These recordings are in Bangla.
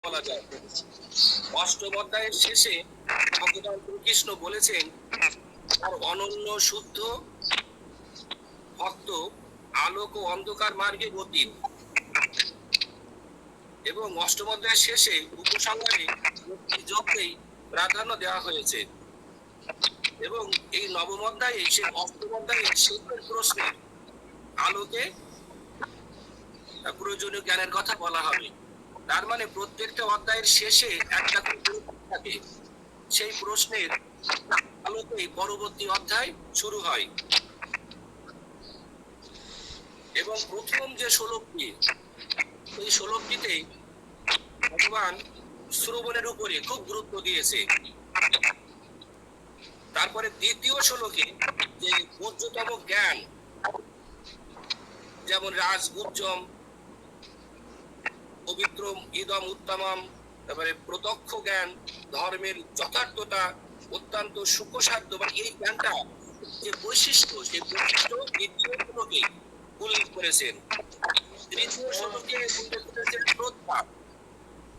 বলা যায়। অষ্টম অধ্যায়ের শেষে ভগবান শ্রীকৃষ্ণ বলেছেন তার অনন্য শুদ্ধ ভক্ত আলোক ও অন্ধকার মার্গে গতি, এবং অষ্টম অধ্যায়ের শেষে উপসংহারে যোগকেই প্রাধান্য দেওয়া হয়েছে। এবং এই নবম অধ্যায়ে সেই অষ্টম অধ্যায়ের শেষের প্রশ্নের আলোকে প্রয়োজনীয় জ্ঞানের কথা বলা হবে। তার মানে প্রত্যেকটা অধ্যায়ের শেষে একটা থাকে, সেই প্রশ্নের আলোকেই পরবর্তী অধ্যায় শুরু হয়। এবং প্রথম যে শ্লোকটি, এই শ্লোকটিতে ভগবান শ্রবণের উপরে খুব গুরুত্ব দিয়েছে। তারপরে দ্বিতীয় শ্লোকে যে উচ্চতম জ্ঞান, যেমন রাজগুজ্জম, পবিত্র ইদম উত্তমম, তারপরে প্রত্যক্ষ জ্ঞান, ধর্মের যথার্থতা, অত্যন্ত সুখসাধ্য, বা এই জ্ঞানটা যে বৈশিষ্ট্য, সেই বৈশিষ্ট্য দ্বিতীয় শ্লোকে উল্লেখ করেছেন। তৃতীয় শ্লোকে উল্লেখ করেছেন শ্রদ্ধা।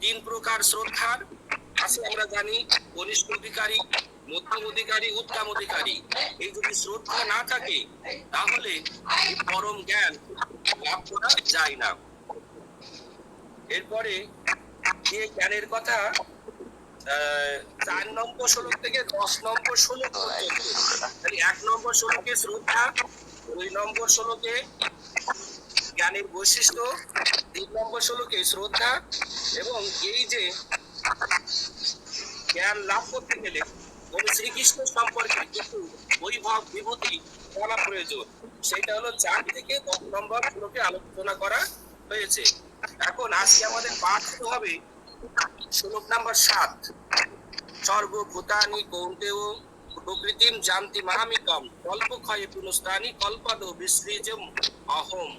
তিন প্রকার শ্রদ্ধার আছে আমরা জানি, কনিষ্ঠ অধিকারী, মধ্যম অধিকারী, উত্তম অধিকারী। এই যদি শ্রদ্ধা না থাকে তাহলে পরম জ্ঞান লাভ করা যায় না। এরপরে যে জ্ঞানের কথা 4 নম্বর শ্লোক থেকে 10 নম্বর শ্লোক পর্যন্ত, 1 নম্বর শ্লোকে শ্রদ্ধা, 2 নম্বর শ্লোকে জ্ঞানের বৈশিষ্ট্য, 3 নম্বর শ্লোকে শ্রদ্ধা, এবং এই যে জ্ঞান লাভ করতে গেলে শ্রীকৃষ্ণ সম্পর্কে কিছু বৈভব বিভূতি জানা প্রয়োজন, সেটা হলো 4 থেকে 10 নম্বর শ্লোকে আলোচনা করা হয়েছে। এখন আজকে আমাদের পাঠ শুরু হবে শ্লোক নাম্বার 7। সর্বভূতানি কৌন্তেয় প্রকৃতিম জানতি মাহামিকম কল্পক্ষয়ে পুনস্তানি কল্পাদো বিসৃজম অহম।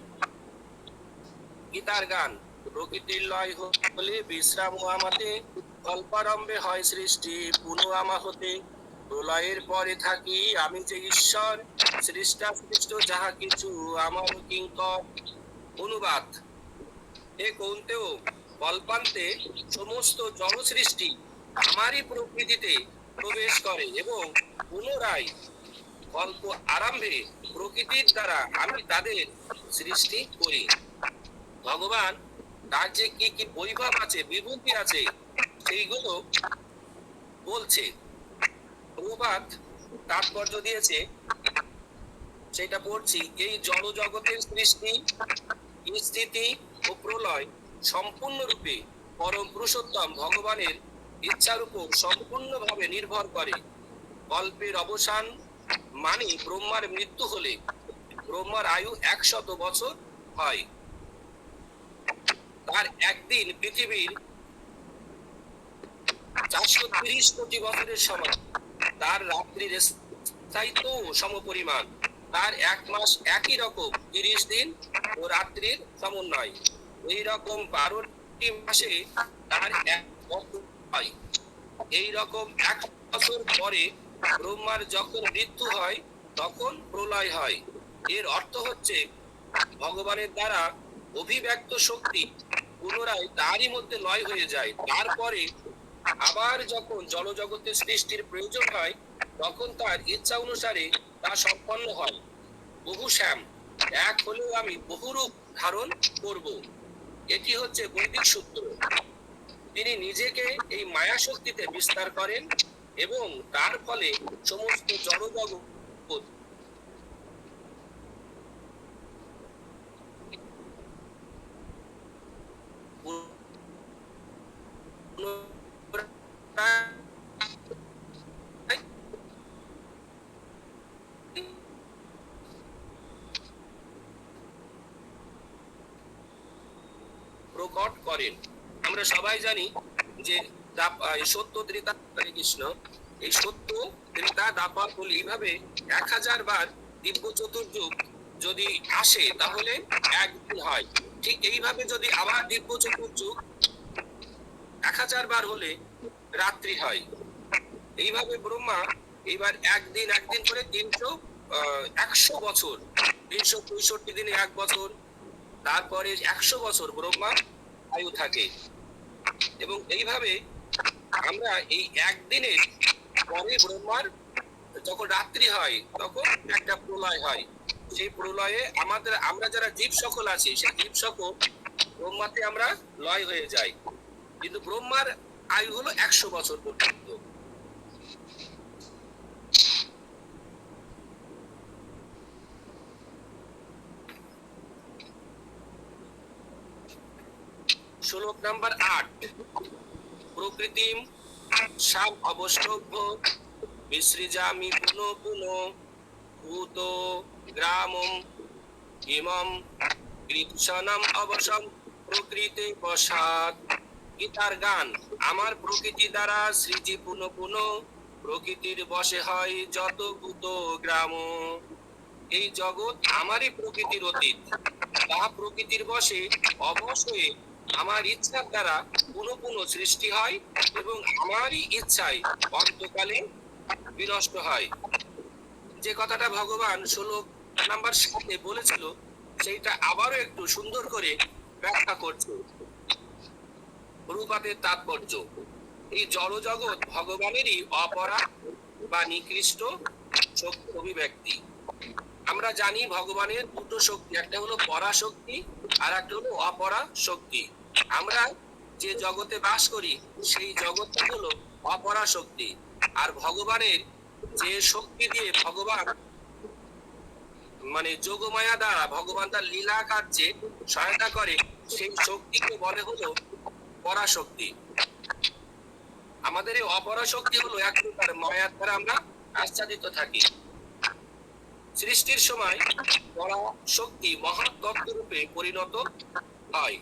গীতার গান। প্রকৃতির লয় হলে বিশ্রাম আমাতে, কল্পারম্ভে হয় সৃষ্টি পুনঃ আমা হতে। প্রলয়ের পরে থাকি আমি যে ঈশ্বর, সৃষ্টা সৃষ্ট যাহা কিছু আমার কিঙ্কর। অনুবাদ। হে কৌন্তেয়, কল্পান্তে সমস্ত জড় সৃষ্টি আমারই প্রকৃতিতে প্রবেশ করে এবং পুনরায় কল্প আরম্ভে প্রকৃতির দ্বারা আমি তাদের সৃষ্টি করি। ভগবান তার যে কি কি বৈভব আছে, বিভূতি আছে, সেইগুলো বলছে। অনুবাদ তাৎপর্য দিয়েছে, সেটা পড়ছি। এই জড় জগতের সৃষ্টি, স্থিতি ও প্রলয় সম্পূর্ণরূপে পরম পুরুষোত্তম ভগবানের ইচ্ছার উপর সম্পূর্ণভাবে নির্ভর করে। কল্পের অবসান মানে ব্রহ্মার মৃত্যু হলে ব্রহ্মার আয়ু 100 বছর হয়। তার একদিন পৃথিবীর 430 কোটি বছরের সমান, তার রাত্রির স্থায়িত্ব সমপরিমাণ, তার 1 মাস একই রকম 30 দিন ও রাত্রির সমন্বয়। এই রকম 12টি মাসে তার 1 বছর হয়। এই রকম 1 বছর পরে ব্রহ্মার যখন মৃত্যু হয় তখন প্রলয় হয়। এর অর্থ হচ্ছে ভগবানের দ্বারা অভিব্যক্ত শক্তি পুনরায় তারই মধ্যে লয় হয়ে যায়। তারপরে আবার যখন জড়জগতের সৃষ্টির প্রয়োজন হয় তখন তার ইচ্ছা অনুসারে তা সম্পন্ন হয়। বহু শ্যাম, এক হলেও আমি বহুরূপ ধারণ করব, এটি হচ্ছে বৈদিক সূত্র। তিনি নিজেকে এই মায়া শক্তিতে বিস্তার করেন এবং তার ফলে সমস্ত জড়জগৎ প্রকট করেন। আমরা সবাই জানি যে সত্য ত্রেতা কৃষ্ণ, এই সত্য ত্রেতা দাপর বলে এইভাবে 1000 বার দিব্য চতুর্যুগ যদি আসে তাহলে একদিন হয়। ঠিক এইভাবে যদি আবার দিব্য চতুর্যুগ 1000 বার হলে রাত্রি হয়। এইভাবে ব্রহ্মা এবার একদিন করে 100 বছর, 365 দিনে 1 বছর, তারপরে 100 বছর ব্রহ্মা আয়ু থাকে। এবং এইভাবে আমরা এই একদিনের পরে ব্রহ্মার যখন রাত্রি হয় তখন একটা প্রলয় হয়। সেই প্রলয়ে আমরা যারা জীব সকল আছি সেই জীব সকল ব্রহ্মাতে আমরা লয় হয়ে যাই। কিন্তু ব্রহ্মার আয়ু হলো 100 বছর পর্যন্ত। শ্লোক নাম্বার 8। প্রকৃতিম সাম অবশ্যভ্য বিসৃজামি পুনঃ পুনঃ ভূত গ্রামম ইমম কৃৎসনম অবসম প্রকৃতি বসাত। গীতার গান। আমার প্রকৃতি দ্বারা সৃজি পুনঃ পুনঃ প্রকৃতির বশে হয় যত ভূত গ্রাম। এই জগৎ আমারই প্রকৃতির অতীত, তা প্রকৃতির বশে অবশ হয়ে আমার ইচ্ছার দ্বারা পুনঃ পুনঃ সৃষ্টি হয় এবং আমারই ইচ্ছায় অন্তকালে বিনষ্ট হয়। যে কথাটা ভগবান শ্লোক নাম্বার 7 বলেছিল সেইটা আবারও একটু সুন্দর করে ব্যাখ্যা করছে। রূপাতের তাৎপর্য। এই জড় জগৎ ভগবানেরই অপরা বা নিকৃষ্ট শক্তি অভিব্যক্তি। আমরা জানি ভগবানের দুটো শক্তি, একটা হলো পরাশক্তি আর একটা হলো অপরা শক্তি। আমরা যে জগতে বাস করি সেই জগৎটা হলো অপরা শক্তি, আর ভগবানের যে শক্তি দিয়ে ভগবান মানে যোগমায়া দ্বারা ভগবান তার লীলা কার্যে সহায়তা করে সেই শক্তিকে বলে হলো পরাশক্তি। আমাদের এই অপরাশক্তি হলো এক প্রকার মায়ার দ্বারা আমরা আচ্ছাদিত থাকি। সৃষ্টির সময় পরাশক্তি মহৎ তত্ত্ব রূপে পরিণত হয়।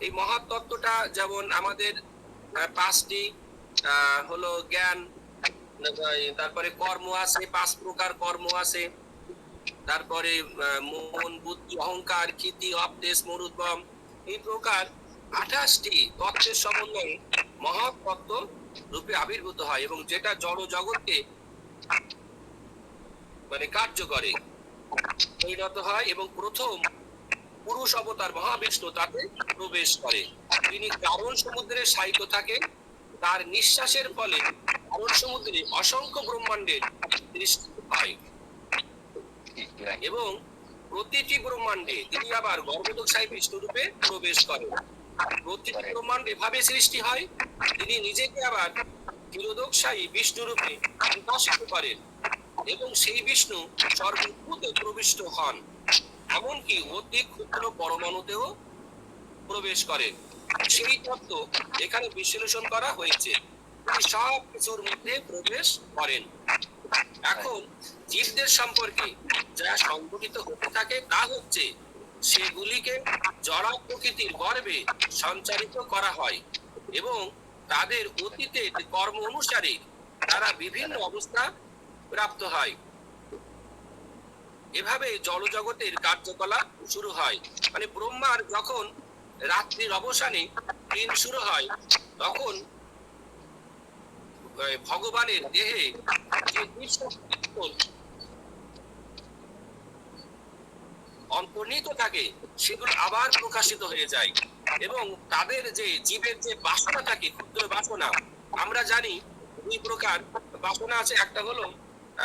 এই মহৎ তত্ত্বটা যেমন আমাদের 5টি হলো জ্ঞান, তারপরে কর্ম আছে, 5 প্রকার কর্ম আছে, তারপরে মন বুদ্ধি অহংকার ক্ষিতি অপদেশ মরুদ্গম, এই প্রকার 28টি তত্ত্বের সমন্বয়ে মহৎ তত্ত্ব রূপে আবির্ভূত হয় এবং যেটা জড় জগৎকে মানে কার্য করে পরিণত হয় এবং প্রথম পুরুষ অবতার মহাবিষ্ণু তাতে প্রবেশ করে। তিনি কারণ সমুদ্রে শায়িত থাকেন, তার নিঃশ্বাসের ফলে কারণ সমুদ্রে অসংখ্য ব্রহ্মাণ্ডের সৃষ্টি হয় এবং প্রতিটি ব্রহ্মাণ্ডে তিনি আবার গর্ভদোষায় বিষ্ণু রূপে প্রবেশ করেন। প্রতিটি ব্রহ্মাণ্ড এভাবে সৃষ্টি হয়, তিনি নিজেকে আবার ক্ষীরোদোষায়ী বিষ্ণু রূপে প্রকাশিত করেন এবং সেই বিষ্ণু সর্বভূতে প্রবিষ্ট হন, এমনকি অতি ক্ষুদ্র পরমাণুতেও প্রবেশ করেন। সেই তত্ত্ব এখানে বিশ্লেষণ করা হয়েছে। তিনি সব কিছুর মধ্যে প্রবেশ করেন। এখন জীবদের সম্পর্কে যা সংঘটিত হতে থাকে তা হচ্ছে সেগুলিকে জড় প্রকৃতির গর্ভে সঞ্চারিত করা হয় এবং তাদের অতীতের কর্ম অনুসারে তারা বিভিন্ন অবস্থা প্রাপ্ত হয়। এভাবে জড়জগতের কার্যকলাপ শুরু হয়। মানে ব্রহ্মার যখন রাত্রির অবসানে দিন শুরু হয় তখন ভগবানের দেহে যে অন্তর্নিহিত থাকে সেগুলো আবার প্রকাশিত হয়ে যায় এবং তাদের যে জীবের যে বাসনা থাকে ক্ষুদ্র বাসনা, আমরা জানি 2 প্রকার বাসনা আছে। একটা হলো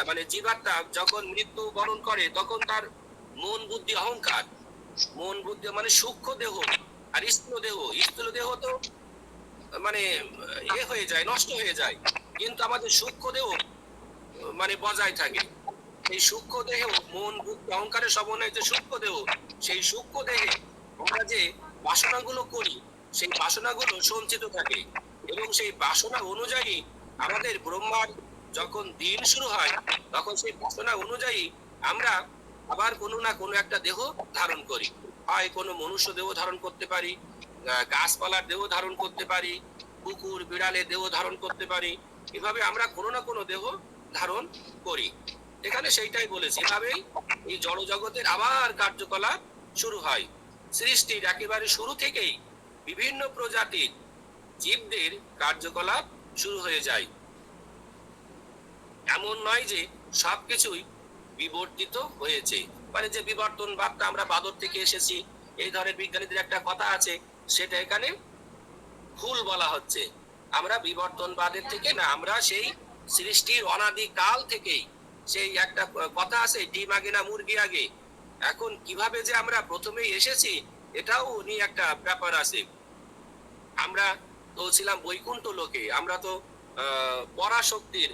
মানে জীবাত্মা যখন মৃত্যু বরণ করে তখন তার মন বুদ্ধি অহংকার, মন বুদ্ধি মানে সূক্ষ্ম দেহ আর স্থূল দেহ। স্থূল দেহ তো মানে হয়ে যায়, নষ্ট হয়ে যায়, কিন্তু আমাদের সূক্ষ্ম দেহ মানে বজায় থাকে। এই সূক্ষ্ম দেহ মন বুদ্ধি অহংকারের সমন্বয়ে যে সূক্ষ্ম দেহ, সেই সূক্ষ্ম দেহে আমরা যে বাসনাগুলো করি সেই বাসনাগুলো সঞ্চিত থাকে এবং সেই বাসনা অনুযায়ী আমাদের ব্রহ্মার যখন দিন শুরু হয় তখন সেই বাসনা অনুযায়ী আমরা আবার কোনো না কোনো একটা দেহ ধারণ করি। হয় কোনো মনুষ্য দেহ ধারণ করতে পারি, গাছপালার দেহ ধারণ করতে পারি, কুকুর বিড়ালের দেহ ধারণ করতে পারি। এভাবে আমরা কোনো না কোনো দেহ ধারণ করি। এখানে সেইটাই বলেছি, এভাবেই এই জড় জগতের আবার কার্যকলাপ শুরু হয়। সৃষ্টির একেবারে শুরু থেকেই বিভিন্ন প্রজাতির জীবদের কার্যকলাপ শুরু হয়ে যায়। এমন নয় যে সবকিছুই বিবর্তিত হয়েছে, মানে যে বিবর্তনবাদটা আমরা বাদর থেকে এসেছি এই ধরনের বিজ্ঞানীদের একটা কথা আছে, সেটা এখানে ভুল বলা হচ্ছে। আমরা বিবর্তনবাদের থেকে না, আমরা সেই সৃষ্টির অনাদিকাল থেকেই, সেই একটা কথা আছে, ডিম আগে না মুরগি আগে। এখন কিভাবে যে আমরা প্রথমেই এসেছি এটাও নিয়ে একটা ব্যাপার আছে। আমরা তো ছিলাম বৈকুণ্ঠ লোকে, আমরা তো পরাশক্তির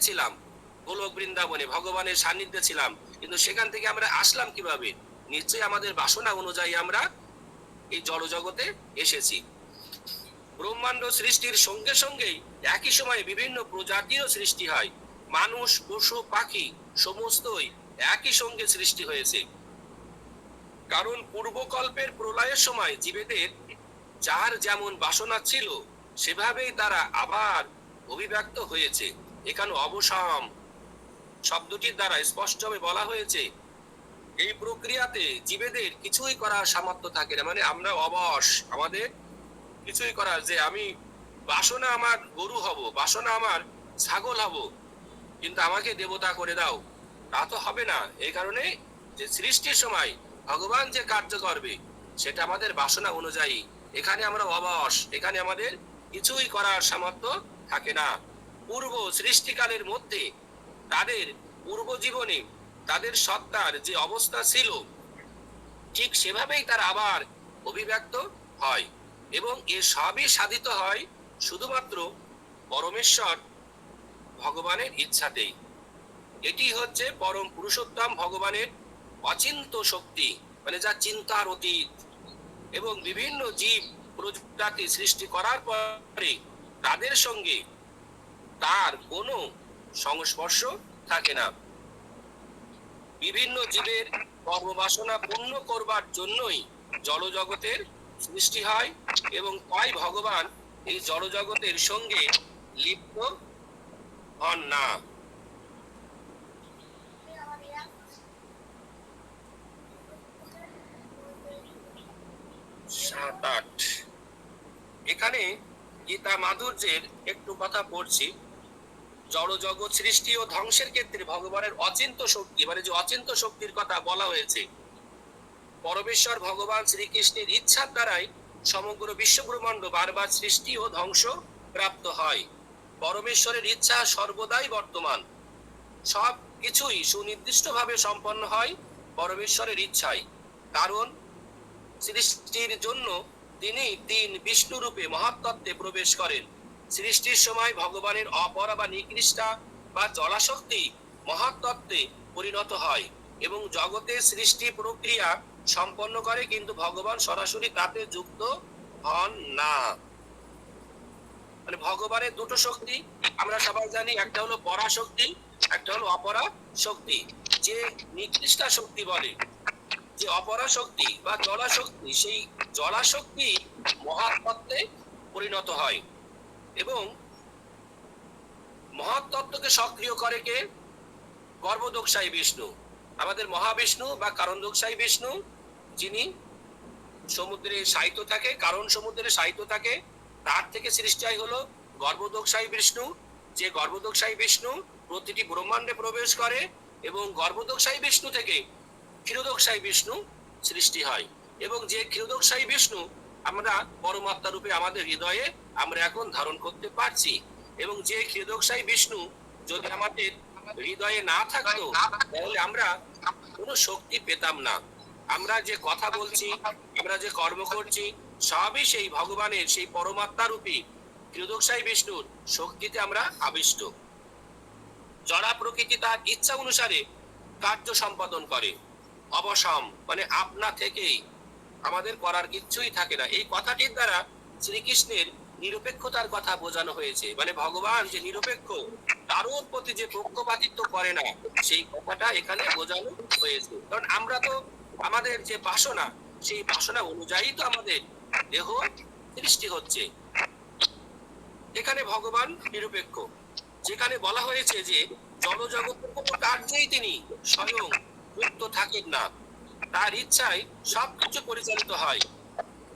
ছিলাম, গোলক বৃন্দাবনে ভগবানের সান্নিধ্যে ছিলাম, কিন্তু সেখান থেকে আমরা আসলাম কিভাবে? নিশ্চয়ই আমাদের বাসনা অনুযায়ী আমরা এই জড়জগতে এসেছি। ব্রহ্মাণ্ড সৃষ্টির সঙ্গে সঙ্গেই একই সময়ে বিভিন্ন প্রজাতিরও সৃষ্টি হয়। মানুষ, পশু, পাখি সমস্তই একই সঙ্গে সৃষ্টি হয়েছে। কারণ পূর্বকল্পের প্রলয়ের সময় জীবেদের যার যেমন বাসনা ছিল সেভাবেই তারা আবার অভিব্যক্ত হয়েছে। এখানে অবসাম শব্দটির দ্বারা স্পষ্টভাবে বলা হয়েছে এই প্রক্রিয়াতে জীবেদের কিছুই করার সামর্থ্য থাকে না, মানে আমরা অবশ, আমাদের কিছুই করার, যে আমি বাসনা আমার গরু হব, বাসনা আমার ছাগল হব, কিন্তু আমাকে দেবতা করে দাও, তা তো হবে না। এই কারণে যে সৃষ্টির সময় ভগবান যে কার্য করবে সেটা আমাদের বাসনা অনুযায়ী। এখানে আমরা অবশ, এখানে আমাদের কিছুই করার সামর্থ্য থাকে না। পূর্ব সৃষ্টিকালের মধ্যে তাদের পূর্ব জীবনে তাদের সত্তার যে অবস্থা ছিল ঠিক সেভাবেই তারা আবার অভিব্যক্ত হয়, এবং এ সবই সাধিত হয় শুধুমাত্র পরমেশ্বর ভগবানের ইচ্ছাতেই। এটি হচ্ছে পরম পুরুষোত্তম ভগবানের অচিন্ত শক্তি, মানে যা চিন্তার অতীত। এবং বিভিন্ন জীব প্রজাতি সৃষ্টি করার পরে তাদের সঙ্গে তার কোনো সংস্পর্শ থাকে না। বিভিন্ন জীবের কর্মবাসনা পূর্ণ করবার জন্যই জড়জগতের সৃষ্টি হয়, এবং তাই ভগবান এই জড়জগতের সঙ্গে লিপ্ত হন না। 7-8 এখানে গীতা মাধুর্যের একটু কথা পড়ছি। জড়জগৎ সৃষ্টি ও ধ্বংসের ক্ষেত্রে ভগবানের অচিন্ত শক্তি, মানে যে অচিন্ত শক্তির কথা বলা হয়েছে, পরমেশ্বর ভগবান শ্রীকৃষ্ণের ইচ্ছার দ্বারাই সমগ্র বিশ্বব্রহ্মাণ্ড বারবার সৃষ্টি ও ধ্বংস প্রাপ্ত হয়। পরমেশ্বরের ইচ্ছা সর্বদাই বর্তমান, সব কিছুই সুনির্দিষ্টভাবে সম্পন্ন হয় পরমেশ্বরের ইচ্ছায়। কারণ সৃষ্টির জন্য তিনি তিন বিষ্ণু রূপে মহাতত্ত্বে প্রবেশ করেন। সৃষ্টির সময় ভগবানের অপরা বা নিকৃষ্টা বা জলাশক্তি মহাতত্ত্বে পরিণত হয় এবং জগতের সৃষ্টি প্রক্রিয়া সম্পন্ন করে, কিন্তু ভগবান সরাসরি তাতে যুক্ত হন না। মানে ভগবানের দুটো শক্তি আমরা সবাই জানি, একটা হলো পরাশক্তি, একটা হলো অপরা শক্তি। যে নিকৃষ্টা শক্তি বলে, যে অপরা শক্তি বা জলাশক্তি, সেই জলাশক্তি মহাতত্ত্বে পরিণত হয় এবং মহাতত্ত্বকে সক্রিয় করে কে? গর্ভদোষাই বিষ্ণু, আমাদের মহাবিষ্ণু বা কারণদোষাই বিষ্ণু, যিনি সমুদ্রে শায়িত থাকে, কারণ সমুদ্রে শায়িত থাকে, তার থেকে সৃষ্টি হলো গর্ভদোষাই বিষ্ণু। যে গর্ভদোষাই বিষ্ণু প্রতিটি ব্রহ্মাণ্ডে প্রবেশ করে এবং গর্ভদোষাই বিষ্ণু থেকে ক্ষীরোদোষাই বিষ্ণু সৃষ্টি হয়। এবং যে ক্ষীরোদোষাই বিষ্ণু আমরা পরমাত্মা রূপে আমাদের হৃদয়ে আমরা এখন ধারণ করতে পারছি, এবং যে ক্ষীরোদোষাই বিষ্ণু যদি আমাদের হৃদয়ে না থাকতো তাহলে আমরা কোনো শক্তি পেতাম না। আমরা যে কথা বলছি, আমরা যে কর্ম করছি, সবই সেই ভগবানের, সেই পরমাত্মা রূপী ক্ষীরোদোষাই বিষ্ণুর শক্তিতে আমরা আবিষ্ট। জড়া প্রকৃতি তার ইচ্ছা অনুসারে কার্য সম্পাদন করে। অবসম মানে আপনা থেকেই, আমাদের করার কিচ্ছুই থাকে না। এই কথাটির দ্বারা শ্রীকৃষ্ণের নিরপেক্ষতার কথা বোঝানো হয়েছে, মানে ভগবান যে নিরপেক্ষ, কারোর প্রতি যে পক্ষপাতিত্ব করে না, সেই কথাটা এখানে বোঝানো হয়েছে। কারণ আমরা তো আমাদের যে বাসনা, সেই বাসনা অনুযায়ী তো আমাদের দেহ সৃষ্টি হচ্ছে। এখানে ভগবান নিরপেক্ষ। যেখানে বলা হয়েছে যে জড়জগতের কোনো কার্যেই তিনি স্বয়ং মুক্ত থাকেন না, তার ইচ্ছায় সবকিছু পরিচালিত হয়,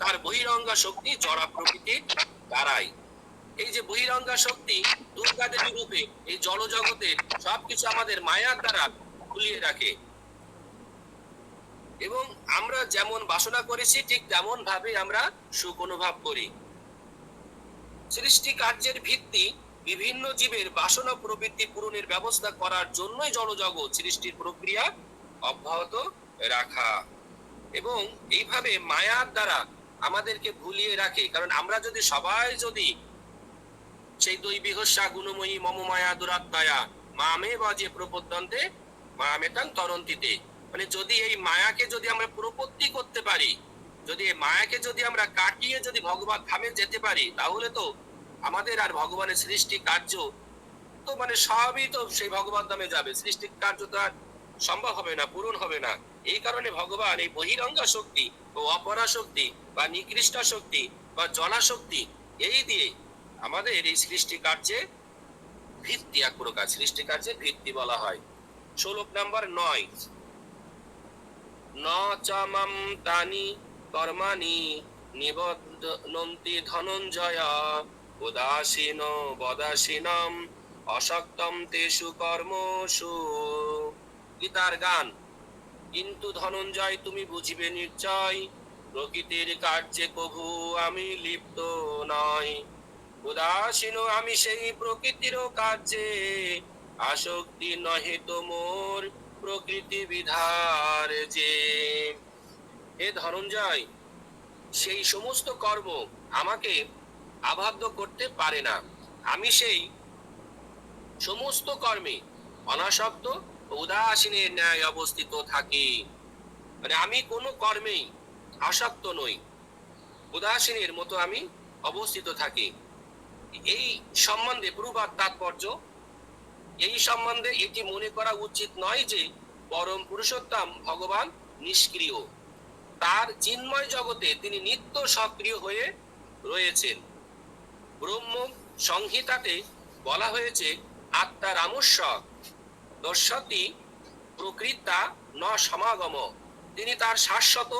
তার বহিরঙ্গা শক্তি জড়া প্রকৃতির দ্বারাই। এই যে বহিরঙ্গা শক্তি দুর্গা দেবী রূপে এই জড়জগতের সবকিছু আমাদের মায়ার দ্বারা ভুলিয়ে রাখে। এবং আমরা যেমন বাসনা করেছি ঠিক তেমন ভাবে আমরা সুখ অনুভব করি। সৃষ্টি কার্যের ভিত্তি বিভিন্ন জীবের বাসনা প্রবৃত্তি পূরণের ব্যবস্থা করার জন্যই জড়জগৎ সৃষ্টির প্রক্রিয়া অব্যাহত রাখা। এবং এইভাবে মায়ার দ্বারা আমাদেরকে ভুলিয়ে রাখে, কারণ আমরা যদি সবাই যদি সেই দৈবিহস্যা গুণময়ী মম মায়া দুরাত্মায়া মামে বাজে প্রপদ্যন্তে মামেতাং তরন্তিতে, মানে যদি এই মায়াকে যদি আমরা প্রপত্তি করতে পারি, যদি এই মায়াকে যদি আমরা কাটিয়ে যদি ভগবান ধামে যেতে পারি, তাহলে তো আমাদের আর ভগবানের সৃষ্টি কার্য তো মানে সবই তো সেই ভগবান ধামে যাবে, সৃষ্টি কার্য তো আর সম্ভব হবে না, পূরণ হবে না। এই কারণে ভগবান এই বহিরঙ্গা শক্তি ও অপরা শক্তি বা নিকৃষ্টা শক্তি বা জলা শক্তি এই দিয়ে আমাদের এই সৃষ্টি কার্যে ভিত্তি, এক প্রকার সৃষ্টি কার্যের ভিত্তি বলা হয়। শ্লোক নাম্বার 9, ন চামাম তানি কর্মাণি নিবদনন্তি ধনঞ্জয় উদাসীন বদাসীনম অসক্তম তেষু কর্মসু। গীতার গান। কিন্তু ধনঞ্জয় তুমি বুঝিবে নিশ্চয়, প্রকৃতির কার্যে কভু আমি লিপ্ত নয়। উদাসীন আমি সেই প্রকৃতির কার্যে, আসক্তি নহে তো মোর প্রকৃতি বিধার যে। হে ধনঞ্জয়, সেই সমস্ত কর্ম আমাকে আবদ্ধ করতে পারে না। আমি সেই সমস্ত কর্মে অনাসক্ত উদাসীনের ন্যায় অবস্থিত থাকি। মানে আমি কোনো কর্মেই আসক্ত নই, উদাসীনের মতো আমি অবস্থিত থাকি। এই সম্বন্ধে প্রবাদ তাৎপর্য, এই সম্বন্ধে এটি মনে করা উচিত নয় যে পরম পুরুষোত্তম ভগবান নিষ্ক্রিয়, তার চিন্ময় জগতে তিনি নিত্য সক্রিয় হয়ে রয়েছেন। ব্রহ্ম সংহিতাতে বলা হয়েছে আত্মা রামস্য দর্শতি প্রকৃতা ন সমাগম, তিনি তার শাশ্বত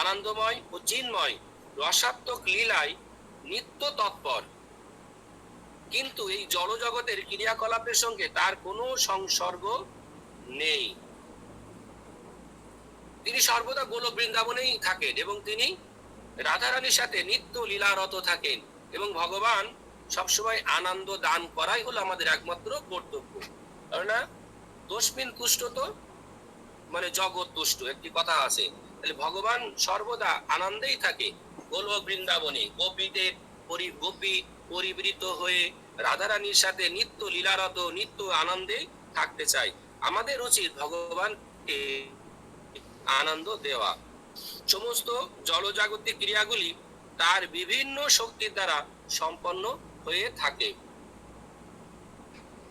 আনন্দময় ও চিন্ময় রসাত্মক লীলায় নিত্য তৎপর, কিন্তু এই জড়জগতের ক্রিয়াকলাপের সঙ্গে তার কোনো সংসর্গ নেই। তিনি সর্বদা গোলক বৃন্দাবনেই থাকেন এবং তিনি রাধারানীর সাথে নিত্য লীলারত থাকেন, এবং ভগবান সবসময় আনন্দ দান করাই হলো আমাদের একমাত্র কর্তব্য। কেননা তস্মিন তুষ্ট তো মানে জগৎ তুষ্ট, একটি কথা আছে। তাহলে ভগবান সর্বদা আনন্দেই থাকে গোলক বৃন্দাবনে, গোপীদের গোপী পরিবৃত হয়ে রাধারানীর সাথে নিত্য লীলারত নিত্য আনন্দে থাকতে চাই। আমাদের উচিত ভগবানকে আনন্দ দেওয়া। সমস্ত জলজাগতিক ক্রিয়াগুলি তার বিভিন্ন শক্তির দ্বারা সম্পন্ন হয়ে থাকে।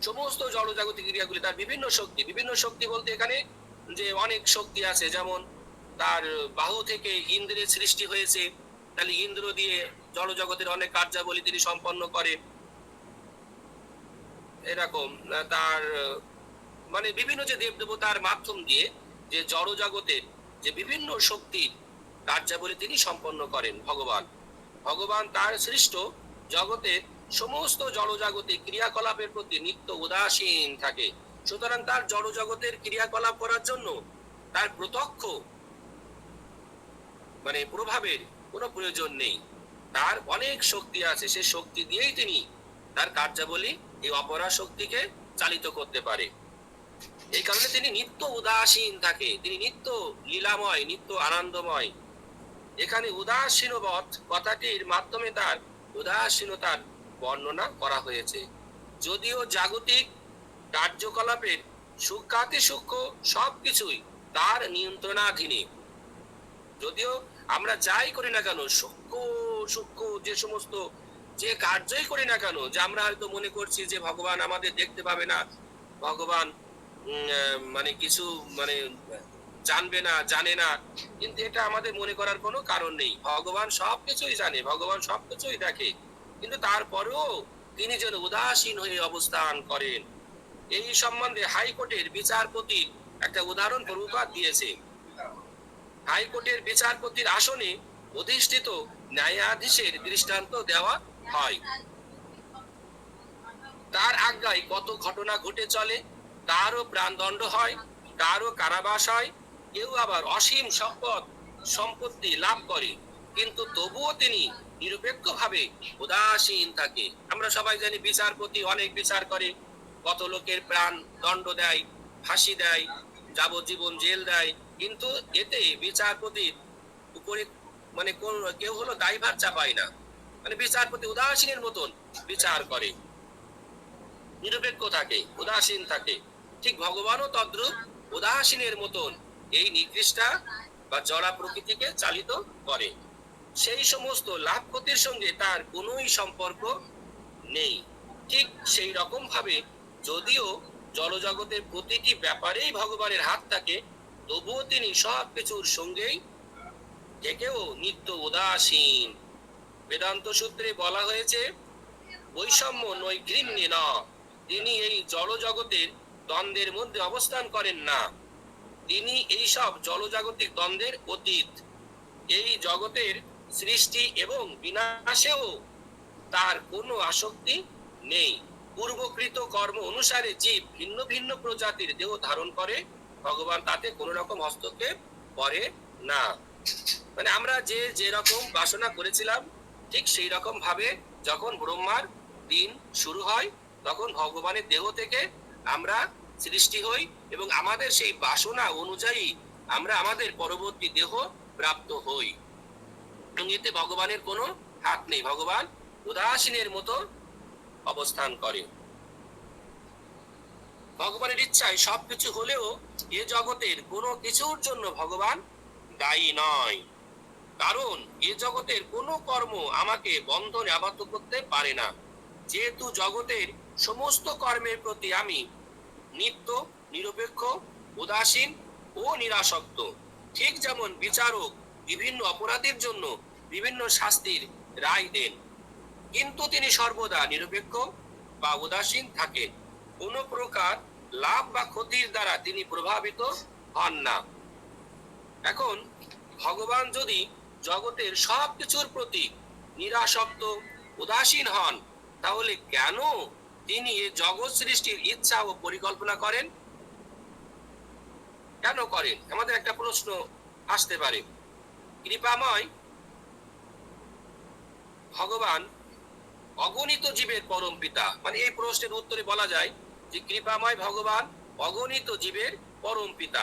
সমস্ত জড়জাগতিক ক্রিয়াগুলি তার বিভিন্ন শক্তি, বিভিন্ন শক্তি বলতে এখানে যে অনেক শক্তি আছে, যেমন তার বাহু থেকে ইন্দ্রের সৃষ্টি হয়েছে, তাহলে ইন্দ্র দিয়ে জড়জগতের অনেক কার্যাবলী তিনি সম্পন্ন করে। এরকম তার মানে বিভিন্ন যে দেব দেবতার মাধ্যম দিয়ে যে জড়জগতের যে বিভিন্ন শক্তির কার্যাবলী তিনি সম্পন্ন করেন ভগবান। ভগবান তার সৃষ্ট জগতের সমস্ত জড়জাগতিক ক্রিয়াকলাপের প্রতি নিত্য উদাসীন থাকে। সুতরাং তার জড়জগতের ক্রিয়াকলাপ করার জন্য তার প্রত্যক্ষ মানে প্রভাবের কোনো প্রয়োজন নেই। তার অনেক শক্তি আছে, সে শক্তি দিয়েই তিনি তার কার্যাবলী এই অপরা শক্তিকে চালিত করতে পারে। এই কারণে তিনি নিত্য উদাসীন থাকে, তিনি নিত্য লীলাময়, নিত্য আনন্দময়। এখানে উদাসীনবৎ কথাটির মাধ্যমে তার উদাসীনতার বর্ণনা করা হয়েছে। যদিও জাগতিক কার্যকলাপের সূক্ষ্মাতি সূক্ষ্ম সবকিছুই তার নিয়ন্ত্রণাধীনে, যদিও আমরা যাই করি না কেন সূক্ষ্ম সূক্ষ্ম যে সমস্ত যে কার্যই করি না কেন, যে আমরা হয়তো মনে করছি যে ভগবান আমাদের দেখতে পাবে না, ভগবান মানে কিছু মানে জানবে না, জানে না, কিন্তু এটা আমাদের মনে করার কোনো কারণ নেই। ভগবান সবকিছুই জানে, ভগবান সবকিছুই দেখে, কিন্তু তারপরেও তিনি যেন উদাসীন হয়ে অবস্থান করেন। এই সম্বন্ধে হাইকোর্টের বিচারপতির একটা উদাহরণ প্রভুপাদ দিয়েছে। হাইকোর্টের বিচারপতির আসনে অধিষ্ঠিত ন্যায়াধীশের দৃষ্টান্ত দেওয়া হয়। তার আজ্ঞায় কত ঘটনা ঘটে চলে, কারও প্রাণদণ্ড হয়, কারও কারাবাস হয়, কেউ আবার অসীম সম্পদ সম্পত্তি লাভ করে, কিন্তু তবুও তিনি নিরপেক্ষভাবে উদাসীন থাকে। আমরা সবাই জানি বিচারপতি অনেক বিচার করে, কত লোকের প্রাণ দণ্ড দেয়, ফাঁসি দেয়, যাবজ্জীবন জেল দেয়, কিন্তু এতে বিচারপতির উপরে মানে কোন কেউ হলো দায়ভার চাপায় না। মানে বিচারপতি উদাসীনের মতন বিচার করে, নিরপেক্ষ থাকে, উদাসীন থাকে। ঠিক ভগবানও তদ্রূপ উদাসীনের মতন এই নিকৃষ্টা বা জড়া প্রকৃতিকে চালিত করে। সেই সমস্ত লাভ ক্ষতির সঙ্গে তার কোনোই সম্পর্ক নেই। ঠিক সেই রকম ভাবে যদিও জড়জগতের প্রতিটি ব্যাপারেই ভগবানের হাত থাকে, তবুও তিনি সব কিছুর সঙ্গেই থেকেও নিত্য উদাসীন। বেদান্ত সূত্রে বলা হয়েছে, বৈষম্য নৈঘৃণ্যে না, তিনি এই জড়জগতের দ্বন্দ্বের মধ্যে অবস্থান করেন না। তিনি এই সব জড়জাগতিক দ্বন্দ্বের অতীত। এই জগতের সৃষ্টি এবং বিনাশেও তার কোনো আসক্তি নেই। পূর্বকৃত কর্ম অনুসারে জীব ভিন্ন ভিন্ন প্রজাতির দেহ ধারণ করে, ভগবান তাতে কোনো রকম হস্তক্ষেপ করে না। মানে আমরা যে যেরকম বাসনা করেছিলাম, ঠিক সেই রকম ভাবে যখন ব্রহ্মার দিন শুরু হয়, তখন ভগবানের দেহ থেকে আমরা সৃষ্টি হই এবং আমাদের সেই বাসনা অনুযায়ী আমরা আমাদের পরবর্তী দেহ প্রাপ্ত হই। এবং এতে ভগবানের কোনো হাত নেই, ভগবান উদাসীনের মতো অবস্থান করে। ভগবানের ইচ্ছায় সবকিছু হলেও এ জগতের কোনো কিছুর জন্য ভগবান দায়ী নয়, কারণ এ জগতের কোনো কর্ম আমাকে বন্ধনে আবদ্ধ করতে পারে না। যেহেতু জগতের সমস্ত কর্মের প্রতি আমি নিত্য, নিরপেক্ষ, উদাসীন ও নিরাসক্ত। ঠিক যেমন বিচারক বিভিন্ন অপরাধের জন্য বিভিন্ন শাস্তির রায় দেন, কিন্তু তিনি সর্বদা নিরপেক্ষ বা উদাসীন থাকেন। কোন প্রকার লাভ বা ক্ষতির দ্বারা তিনি প্রভাবিত হন না। এখন ভগবান যদি জগতের সব কিছুর প্রতি নিরাসক্ত, উদাসীন হন, তাহলে কেন তিনি এই জগৎ সৃষ্টির ইচ্ছা ও পরিকল্পনা করেন? কেন করেন? আমাদের একটা প্রশ্ন আসতে পারে। কৃপাময় ভগবান অগণিত জীবের পরম পিতা, মানে এই প্রশ্নের উত্তরে বলা যায় যে কৃপাময় ভগবান অগণিত জীবের পরম পিতা।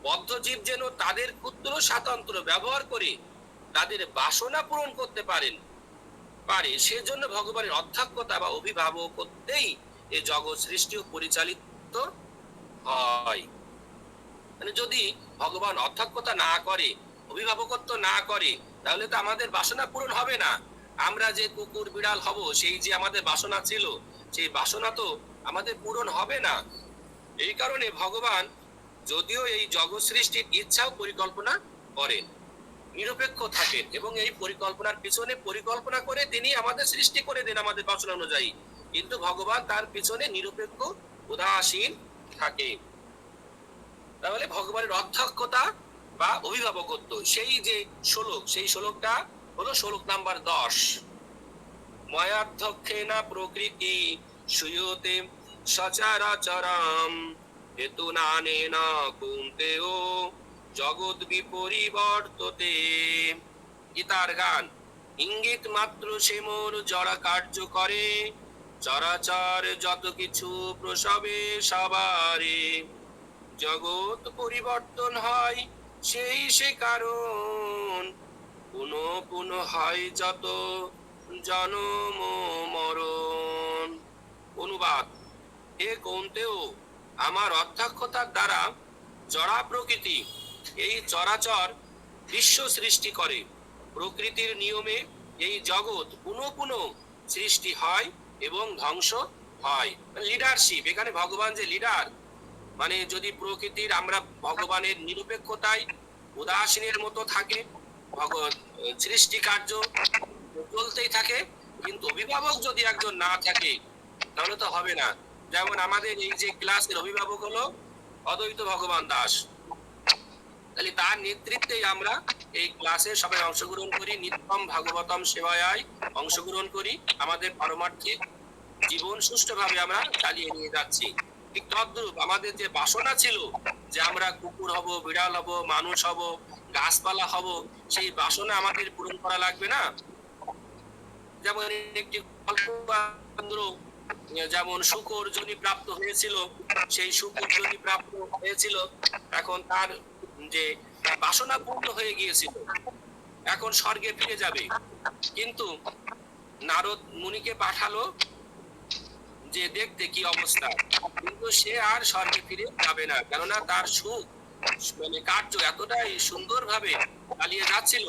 বদ্ধ জীব যেন তাদের ক্ষুদ্র স্বাতন্ত্র ব্যবহার করে তাদের বাসনা পূরণ করতে পারে সেজন্য ভগবানের অধ্যক্ষতা বা অভিভাবকত্বেই এই জগৎ সৃষ্টি ও পরিচালিত হয়। মানে যদি ভগবান অধ্যক্ষতা না করে, অভিভাবকত্ব না করে, তাহলে তো আমাদের বাসনা পূরণ হবে না। আমরা যে কুকুর বিড়াল হব, সেই যে আমাদের বাসনা ছিল, সেই বাসনা তো আমাদের পূরণ হবে না। এই কারণে ভগবান যদিও এই জগৎ সৃষ্টির ইচ্ছা ও পরিকল্পনা করেন, নিরপেক্ষ থাকেন এবং এই পরিকল্পনার পিছনে পরিকল্পনা করে তিনি আমাদের সৃষ্টি করে দেন আমাদের বাসনা অনুযায়ী, কিন্তু ভগবান তার পিছনে নিরপেক্ষ, উদাসীন থাকে। তাহলে ভগবানের অধ্যক্ষতা বা অভিভাবকত্ব, সেই যে শ্লোক, সেই শ্লোকটা হলো শ্লোক নাম্বার 10। ময়াধ্যক্ষেনা প্রকৃতি সুয়তে সচরাচরম হেতুনানেনা কুন্তেয় জগৎ বিপরিবর্ততে। গীতার গান। ইঙ্গিত মাত্র সে মোর জড়া কার্য করে, চরাচর যত কিছু প্রসবে সবারে। জগৎ পরিবর্তন হয় সেই সে কারণ, পুনঃ পুনঃ হয় যত জনম মরণ। অনুবাদ। হে কৌন্তেয়, আমার অধ্যক্ষতার দ্বারা জড়া প্রকৃতি এই চরাচর বিশ্ব সৃষ্টি করে। প্রকৃতির নিয়মে এই জগৎ পুনঃ পুনঃ সৃষ্টি হয় এবং ধ্বংস হয়। লিডারশিপ, এখানে ভগবান যে লিডার, মানে যদি প্রকৃতির আমরা ভগবানের নিরপেক্ষতায় উদাসীনের মতো থাকে, সৃষ্টি কার্য চলতেই থাকে, কিন্তু অভিভাবক যদি একজন না থাকে তাহলে তো হবে না। যেমন আমাদের এই যে ক্লাসের অভিভাবক হলো অদ্বৈত ভগবান দাস, তাহলে তার নেতৃত্বে আমরা এই ক্লাসে সবাই অংশগ্রহণ করি, নিত্যম ভাগবতম সেবায় অংশগ্রহণ করি, আমাদের পারমার্থিক জীবন সুষ্ঠুভাবে আমরা চালিয়ে নিয়ে যাচ্ছি। ঠিক তদ্রূপ আমাদের যে বাসনা ছিল যে আমরা কুকুর হব, বিড়াল হব, মানুষ হব, গাছপালা হব, সেই বাসনা আমাদের পূরণ করা লাগবে না? যেমন একটি কল্পতরু, যেমন শূকর যোনি প্রাপ্ত হয়েছিল, সেই শূকর যোনি প্রাপ্ত হয়েছিল, এখন তার যে বাসনা পূর্ণ হয়ে গিয়েছিল, এখন স্বর্গে ফিরে যাবে। কিন্তু নারদ মুনিকে পাঠালো যে দেখতে কি অবস্থা, কিন্তু সে আর স্বর্গে ফিরে যাবে না, কেননা তার সুখ মানে কার্য এতটাই সুন্দরভাবে চালিয়ে যাচ্ছিল,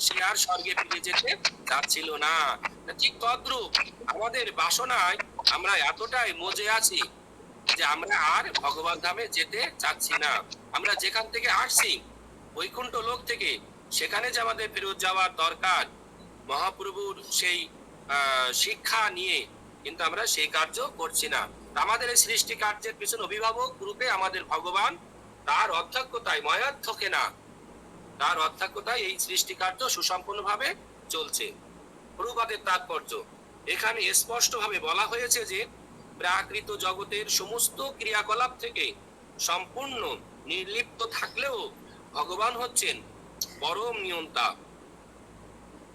সে আর স্বর্গে ফিরে যেতে যাচ্ছিল না। ঠিক তদ্রূপ আমাদের বাসনায় আমরা এতটাই মজে আছি যে আমরা আর ভগবান ধামে যেতে চাচ্ছি না। আমরা যেখান থেকে আসছি, বৈকুণ্ঠ লোক থেকে, সেখানে যে আমাদের ফেরত যাওয়ার দরকার, মহাপ্রভুর সেই শিক্ষা নিয়ে, কিন্তু আমরা সেই কার্য করছি না। আমাদের এই সৃষ্টি কার্যের পিছনে অভিভাবক রূপে আমাদের ভগবান, তার অধ্যক্ষতায়, ময়াধ্যক্ষে না, তার অধ্যক্ষতায় এই সৃষ্টি কার্য সুসম্পূর্ণভাবে চলছে। প্রভুপাদের তাৎপর্য এখানে স্পষ্টভাবে বলা হয়েছে যে প্রাকৃত জগতের সমস্ত ক্রিয়াকলাপ থেকে সম্পূর্ণ নির্লিপ্ত থাকলেও ভগবান হচ্ছেন পরম নিয়ন্তা।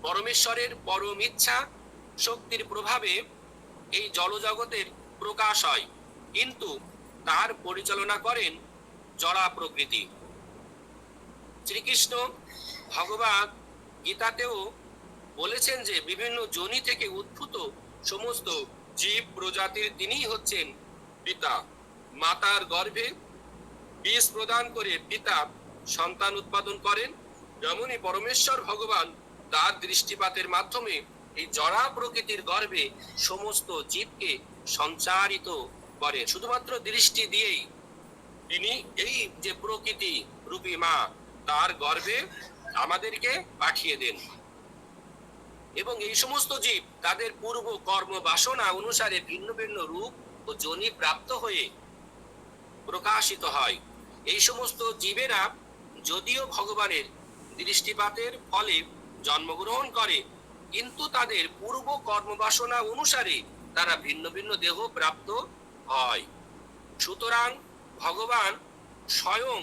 পরমেশ্বরের পরম ইচ্ছা শক্তির প্রভাবে এই জড়জগতের প্রকাশ হয়, কিন্তু তার পরিচালনা করেন জড়া প্রকৃতি। শ্রীকৃষ্ণ ভগবান গীতাতেও বলেছেন যে বিভিন্ন যোনি থেকে উদ্ভূত সমস্ত জীব প্রজাতির তিনিই হচ্ছেন পিতা। মাতার গর্ভে বীজ প্রদান করে পিতা সন্তান উৎপাদন করেন, যেমনই পরমেশ্বর ভগবান তার দৃষ্টিপাতের মাধ্যমে এই জড়া প্রকৃতির গর্ভে সমস্ত জীবকে সঞ্চারিত করে। শুধুমাত্র দৃষ্টি দিয়েই তিনি এই যে প্রকৃতি রূপী মা, তার গর্ভে আমাদেরকে পাঠিয়ে দেন, এবং এই সমস্ত জীব তাদের পূর্ব কর্ম বাসনা অনুসারে ভিন্ন ভিন্ন রূপ ও যোনি প্রাপ্ত হয়ে প্রকাশিত হয়। এই সমস্ত জীবেরা যদিও ভগবানের দৃষ্টিপাতের ফলে জন্মগ্রহণ করে, কিন্তু তাদের পূর্ব কর্মবাসনা অনুসারে তারা ভিন্ন ভিন্ন দেহ প্রাপ্ত হয়। সুতরাং ভগবান স্বয়ং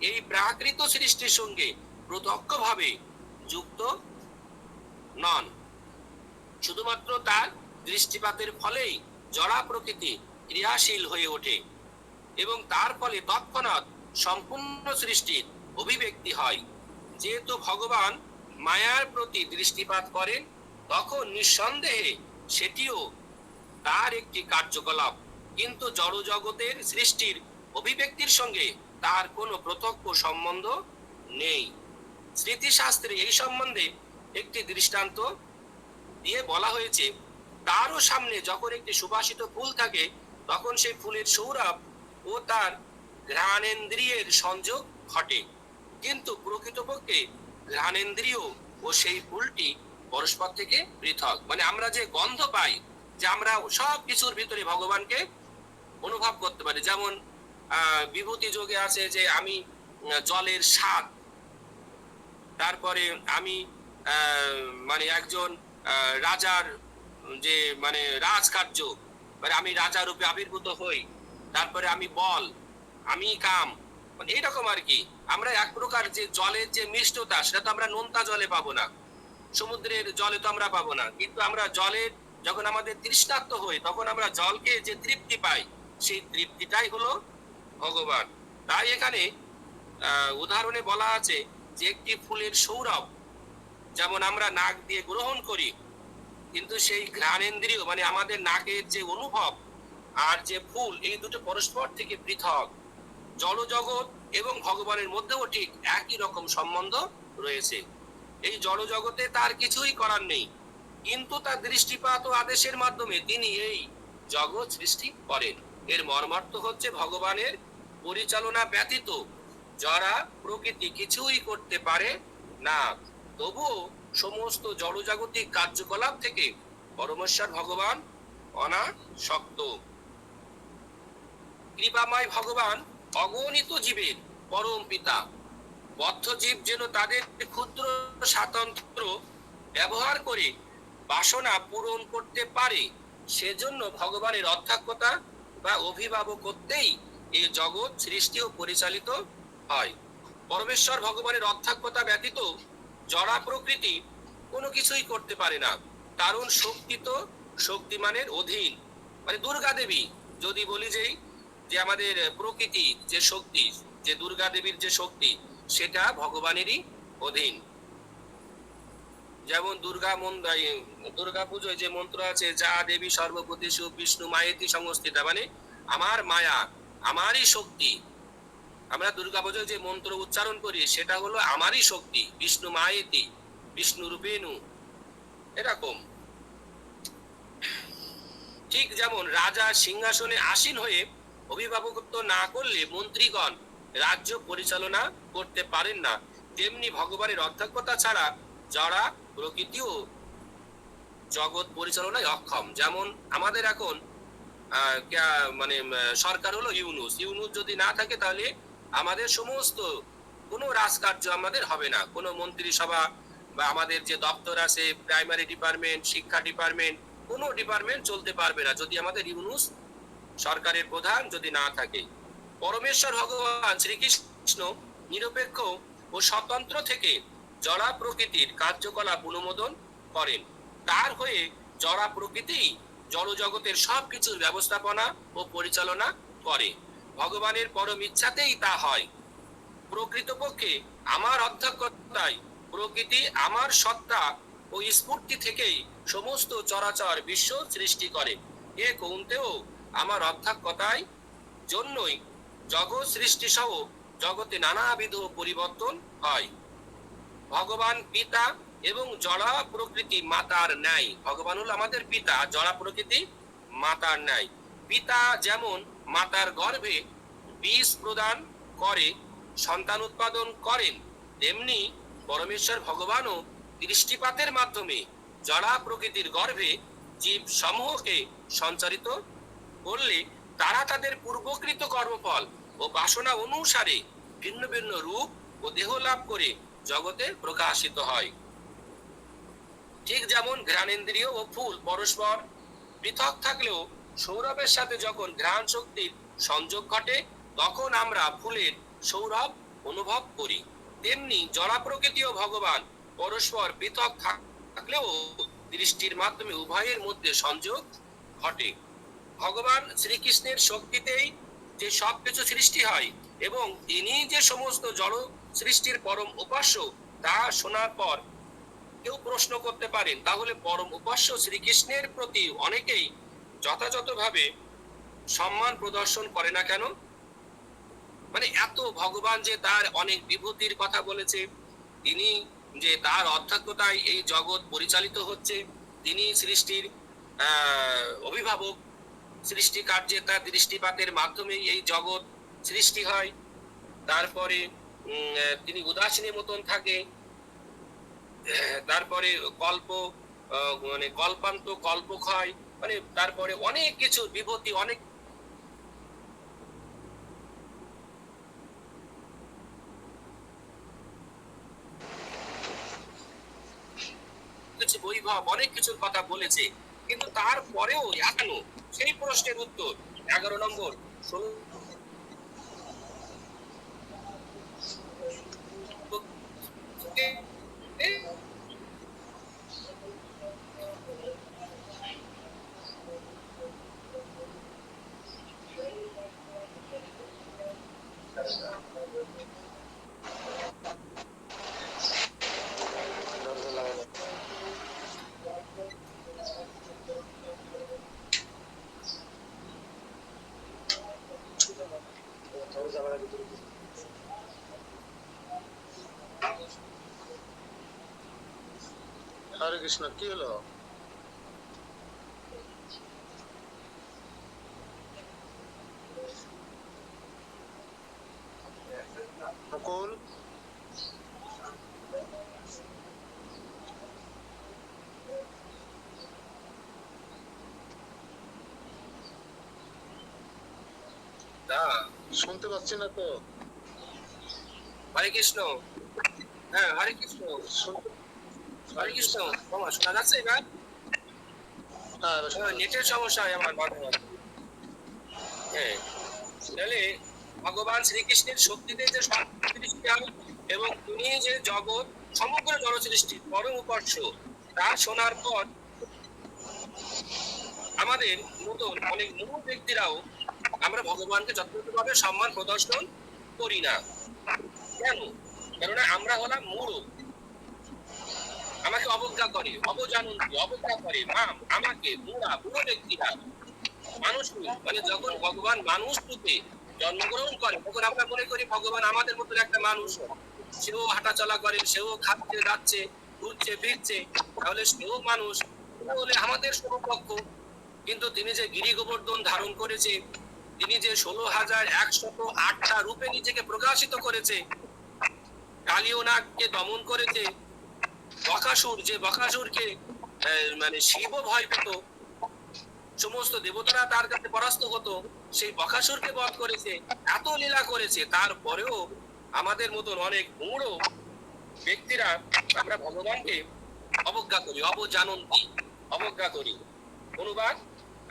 এই প্রাকৃত সৃষ্টির সঙ্গে প্রত্যক্ষভাবে যুক্ত নন, শুধুমাত্র তার দৃষ্টিপাতের ফলেই জড়া প্রকৃতি ক্রিয়াশীল হয়ে ওঠে, এবং তার ফলে তৎক্ষণাৎ সম্পূর্ণ সৃষ্টির অভিব্যক্তি হয়। যেহেতু ভগবান মায়ার প্রতি দৃষ্টিপাত করেন, তখন নিঃসন্দেহে সেটিও তার একটি কার্যকলাপ, কিন্তু জড় জগতের সৃষ্টির অভিব্যক্তির সঙ্গে তার কোনো প্রত্যক্ষ সম্বন্ধ নেই। স্মৃতিশাস্ত্রে এই সম্বন্ধে একটি দৃষ্টান্ত দিয়ে বলা হয়েছে, তারও সামনে যখন একটি সুবাসিত ফুল থাকে, তখন সেই ফুলের সৌরভ ও তার ঘ্রাণেন্দ্রিয়ের সংযোগ ঘটে, কিন্তু প্রকৃতপক্ষে ঘ্রাণেন্দ্রিয় ও সেই ফুলটি পরস্পর থেকে পৃথক। মানে আমরা যে গন্ধ পাই, যে আমরা সব কিছুর ভিতরে ভগবানকে অনুভব করতে পারি। যেমন বিভূতি যোগে আছে যে আমি জলের স্বাদ, তারপরে আমি মানে একজন রাজার যে মানে রাজকার্য, মানে আমি রাজা রূপে আবির্ভূত হই, তারপরে আমি বল, আমি কাম, মানে এইরকম আর কি। আমরা এক প্রকার যে জলের যে মিষ্টতা, সেটা তো আমরা নোনতা জলে পাবো না, সমুদ্রের জলে তো আমরা পাবো না, কিন্তু আমরা জলের যখন আমাদের তৃষ্ণার্ত হই, তখন আমরা জলকে যে তৃপ্তি পাই, সেই তৃপ্তিটাই হলো ভগবান। তাই এখানে উদাহরণে বলা আছে যে একটি ফুলের সৌরভ যেমন আমরা নাক দিয়ে গ্রহণ করি, কিন্তু সেই ঘ্রাণেন্দ্রিয় মানে আমাদের নাকের যে অনুভব আর যে ফুল, এই দুটো পরস্পর থেকে পৃথক। জড়জগৎ এবং ভগবানের মধ্যেও ঠিক একই রকম সম্বন্ধ রয়েছে। এই জড়জগতে তার কিছুই করার নেই, কিন্তু তার দৃষ্টিপাত ও আদেশের মাধ্যমে তিনি এই জগৎ সৃষ্টি করেন। এর মর্মার্থ হচ্ছে ভগবানের পরিচালনা ব্যতীত যারা প্রকৃতি কিছুই করতে পারে না। তবুও সমস্ত জড়জাগতিক কার্যকলাপ থেকে পরমেশ্বর ভগবান অনাসক্ত। কৃপাময় ভগবান অগণিত জীবের পরম পিতা। বদ্ধ জীব যেন তাদের ক্ষুদ্র স্বাতন্ত্র ব্যবহার করে বাসনা পূরণ করতে পারে, সেজন্য ভগবানের অধ্যক্ষতা বা অভিভাবকত্বেই এই জগৎ সৃষ্টি ও পরিচালিত হয়। পরমেশ্বর ভগবানের অধ্যাত্মতা ব্যতীত জড়া প্রকৃতি কোনো কিছুই করতে পারে না, কারণ শক্তি তো শক্তিমানের অধীন। মানে দুর্গা দেবী যদি বলি যে আমাদের প্রকৃতি যে শক্তি, যে দুর্গা দেবীর যে শক্তি, সেটা ভগবানেরই অধীন। যেমন দুর্গা পুজোয় যে মন্ত্র আছে, যা দেবী সর্বপ্রতিষু বিষ্ণু মায়েতি সংস্থিতা, মানে আমার মায়া, আমারই শক্তি। আমরা দুর্গা পুজোয় যে মন্ত্র উচ্চারণ করি সেটা হলো আমারই শক্তি, বিষ্ণু মায়েতি, বিষ্ণু রূপেণু, এরকম। ঠিক যেমন রাজা সিংহাসনে আসীন হয়ে অভিভাবকত্ব না করলে মন্ত্রীগণ রাজ্য পরিচালনা করতে পারেন না, তেমনি ভগবানের অধ্যক্ষতা ছাড়া যারা প্রকৃতিও জগৎ পরিচালনায় অক্ষম। যেমন আমাদের এখন মানে সরকার হলো ইউনুস যদি না থাকে তাহলে আমাদের সমস্ত কোনো রাজকার্য আমাদের হবে না, কোনো মন্ত্রিসভা বা আমাদের যে দপ্তর আছে, প্রাইমারি ডিপার্টমেন্ট, শিক্ষা ডিপার্টমেন্ট, কোনো ডিপার্টমেন্ট চলতে পারবে না যদি আমাদের ইউনুস সরকারের প্রধান যদি না থাকে। পরমেশ্বর ভগবান শ্রীকৃষ্ণ নিরপেক্ষ ও স্বতন্ত্র থেকে জড়া প্রকৃতির কার্যকলাপ অনুমোদন করেন। তার হয়ে জড়া প্রকৃতি জড় জগতের সবকিছুর ব্যবস্থাপনা ও পরিচালনা করে। ভগবানের পরম ইচ্ছাতেই তা হয়। প্রকৃতপক্ষে আমার অধ্যক্ষতায় প্রকৃতি আমার সত্তা ও স্ফূর্তি থেকেই সমস্ত চরাচর বিশ্ব সৃষ্টি করে। এ কৌন্তেও আমার অধ্যক্ষতায় জন্যই জগৎ সৃষ্টি সহ জগতে নানাবিধ পরিবর্তন হয়। ভগবান পিতা এবং জড়া প্রকৃতি মাতার ন্যায়। ভগবান হলো আমাদের পিতা, জড়া প্রকৃতি মাতার ন্যায়। পিতা যেমন মাতার গর্ভে বীজ প্রদান করে সন্তান উৎপাদন করেন, তেমনি পরমেশ্বর ভগবানও দৃষ্টিপাতের মাধ্যমে জড়া প্রকৃতির গর্ভে জীব সমূহকে সঞ্চারিত করলে তারা তাদের পূর্বকৃত কর্মফল ও বাসনা অনুসারে ভিন্ন ভিন্ন রূপ ও দেহ লাভ করে জগতে প্রকাশিত হয়। ঠিক যেমন ঘ্রাণেন্দ্রিয় ও ফুল পরস্পর পৃথক থাকলেও সৌরভের সাথে যখন ঘ্রাণ শক্তির সংযোগ ঘটে তখন আমরা ফুলের সৌরভ অনুভব করি, তেমনি জড়া প্রকৃতি ও ভগবান পরস্পর পৃথক থাকলেও দৃষ্টির মাধ্যমে উভয়ের মধ্যে সংযোগ ঘটে। ভগবান শ্রীকৃষ্ণের শক্তিতেই যে সবকিছু সৃষ্টি হয় এবং তিনি যে সমস্ত জড় সৃষ্টির পরম উপাস্য, তা শোনার পর কেউ প্রশ্ন করতে পারেন, তাহলে পরম উপাস্য শ্রীকৃষ্ণের প্রতি অনেকেই যথাযথভাবে সম্মান প্রদর্শন করে না কেন? মানে এত ভগবান যে তার অনেক বিভূতির কথা বলেছে, তিনি যে তার অধ্যক্ষতায় এই জগৎ পরিচালিত হচ্ছে, তিনি সৃষ্টির অভিভাবক, সৃষ্টি কার্যে তার দৃষ্টিপাতের মাধ্যমে এই জগৎ সৃষ্টি হয়। তারপরে তিনি উদাসীনের মতন থাকে, তারপরে মানে কল্পান্ত কল্পক্ষয়, মানে তারপরে অনেক কিছু বিভূতি, অনেক কিছু বৈভব, অনেক কিছুর কথা বলেছে, কিন্তু তারপরেও এখনো সেই প্রশ্নের উত্তর 11 নম্বর 16 হরে কৃষ্ণ, কি হলো? মুকুল, শুনতে পাচ্ছি না তো। হরে কৃষ্ণ। হ্যাঁ, হরে কৃষ্ণ, হরে কৃষ্ণ। শোনা যাচ্ছে এবার? নেটের সমস্যা হয় আমার মাঝে মাঝে। হ্যাঁ, তাহলে ভগবান শ্রীকৃষ্ণের শক্তিতে যে সব সৃষ্টি হয় এবং তিনি যে জগৎ সমগ্র জড় সৃষ্টির পরম উপাস্য তা শোনার পর আমাদের মতন অনেক মূল ব্যক্তিরাও আমরা ভগবানকে যথাযথভাবে সম্মান প্রদর্শন করি না। কেন? কেননা আমরা হলাম মূঢ়। আমাকে অবজ্ঞা করে, অবজানন্তি অবজ্ঞা করে আমাকে বুড়ো ব্যক্তিরা মানুষ মানে যখন ভগবান মানুষ রূপে জন্মগ্রহণ করে তখন আমরা মনে করি ভগবান আমাদের মতন একটা মানুষ, সেও হাঁটা চলা করে, সেও খাচ্ছে যাচ্ছে ঘুরছে ফিরছে, তাহলে সেও মানুষ বলে আমাদের সমকক্ষ। কিন্তু তিনি যে গিরি গোবর্ধন ধারণ করেছে, তিনি যে 16,108টা রূপে নিজেকে প্রকাশিত করেছে, কালীয় নাগকে দমন করেছে, বকাসুরকে মানে শিব ভয় পেত, সমস্ত দেবতারা তার কাছে পরাস্ত হতো, সেই বকাসুরকে বধ করেছে, এত লীলা করেছে, তারপরেও আমাদের মতন অনেক মূঢ় ব্যক্তিরা আমরা ভগবানকে অবজ্ঞা করি, অবজানন্তি অবজ্ঞা করি। অনুবাদ,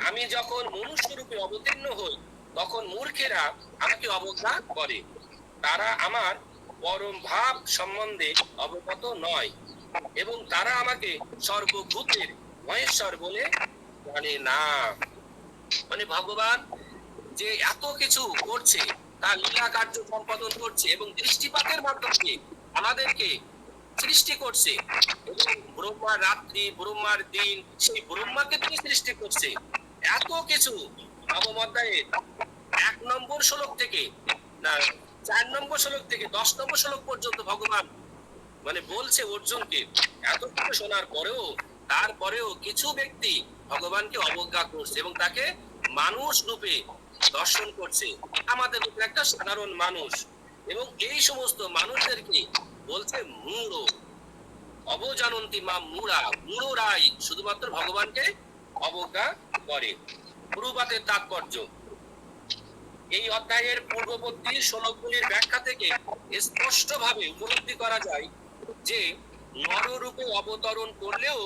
আমি যখন মনুষ্য রূপে অবতীর্ণ হই তখন মূর্খেরা আমাকে অবজ্ঞা করে, তারা আমার পরম ভাব সম্বন্ধে অবগত নয় এবং তারা আমাকে সর্বভূতের মহেশ্বর বলে জানে না। মানে ভগবান যে এত কিছু করছে, তার লীলা কার্য সম্পাদন করছে এবং দৃষ্টিপাতের মাধ্যমে আমাদেরকে সৃষ্টি করছে, এবং ব্রহ্মার রাত্রি ব্রহ্মার দিন, সেই ব্রহ্মাকে তিনি সৃষ্টি করছে। এত কিছু নবম অধ্যায়ে 1 নম্বর শ্লোক থেকে না 4 নম্বর শ্লোক থেকে 10 নম্বর শ্লোক পর্যন্ত ভগবান মানে বলছে অর্জুনকে। এত কিছু শোনার পরেও তারপরেও কিছু ব্যক্তি ভগবানকে অবজ্ঞা করছে এবং তাকে মানুষ রূপে দর্শন করছে, আমাদের মধ্যে একটা সাধারণ মানুষ, এবং এই সমস্ত মানুষদেরকে বলছে মূঢ়। অবজানন্তি মা মূঢ়রাই শুধুমাত্র ভগবানকে অবজ্ঞা করে। গুরুবাতের তাৎপর্য, এই অধ্যায়ের পূর্ববর্তী শ্লোকগুলির ব্যাখ্যা থেকে স্পষ্টভাবে উপলব্ধি করা যায় যে নররূপে অবতরণ করলেও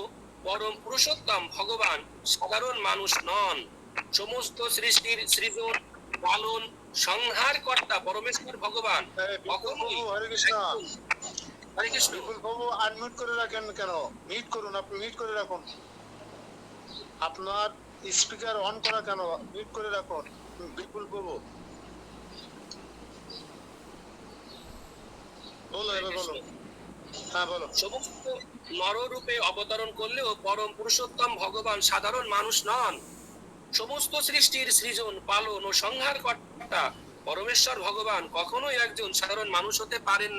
পরম পুরুষোত্তম ভগবান সাধারণ মানুষ নন। সমস্ত সৃষ্টির সৃজন পালন সংহার কর্তা পরমেশ্বর ভগবান কখনোই হরে কৃষ্ণ। হরে কৃষ্ণ। বিপুল বাবু আনমিউট করে রাখেন কেন? মিউট করুন, আপনি মিউট করে রাখুন। আপনার স্পিকার অন করা কেন? মিউট করে রাখুন বিপুল বাবু। বলো, এবার বলো। হ্যাঁ বলো। সমস্ত নররূপে অবতরণ করলেও পরম পুরুষোত্তম ভগবান সাধারণ মানুষ নন। সমস্ত সৃষ্টির সৃজন পালন ও সংহার কর্তা পরমেশ্বর ভগবান কখনোই একজন সাধারণ মানুষ হতে পারেন